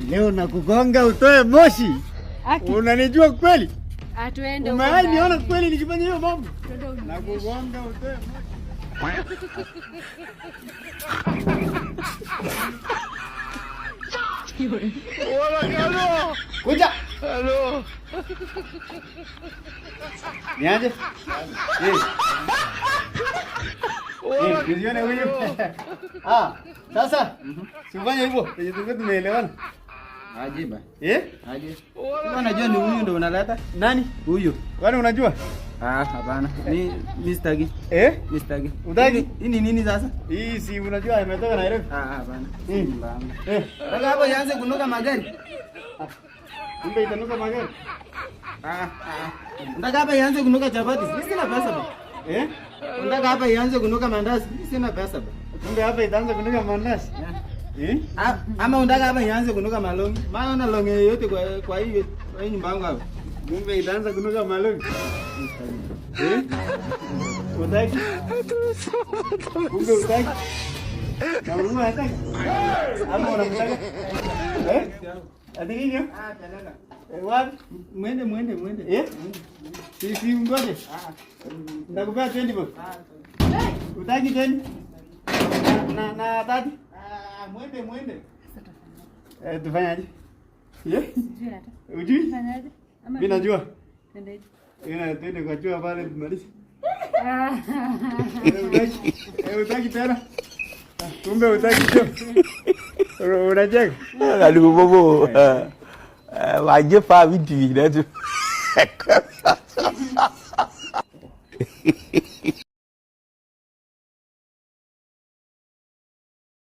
Leo nakugonga utoe moshi. Unanijua kweli? Atuende. Umewahi niona kweli nikifanya hiyo mambo? Nakugonga utoe moshi. Hello. Kuja. Hello. Niaje? Nione huyu. Sasa. Sifanye hivyo. Tujue tumeelewana. Aje ba. Aje. Wewe unajua ni huyu ndio unaleta? Nani? Huyu. Kwani unajua? Hapana. Ni sitaki. Ni sitaki. Utaki? Hii ni nini sasa? Hii si unajua imetoka Nairobi? Hapana. Sasa hapo yaanze kunuka magari. Kumbe itanuka magari. Nataka hapa ianze kunuka chapati. Sina pesa ba. Nataka hapa ianze kunuka mandazi. Sina pesa ba. Kumbe hapa itaanza kunuka mandazi. Ama unataka hapa ianze kunuka malongi. Maana longi yote kwa hiyo nyumba yangu hapa. Kumbe itaanza kunuka malongi. Utaki? Kumbe utaki? Na ununua hataki? Ama unamtaka? Ati nini? Wapi? Mwende. Si ngoje. Ndakupea 20 bob. Utaki 20? Na tati? Mwende. Tufanyaje? Ujui? Mimi najua. Twende kwa chua pale tumalize. Utaki tena? Kumbe utaki chua. Unacheka? Alibobo. Waje fa vitu hivi.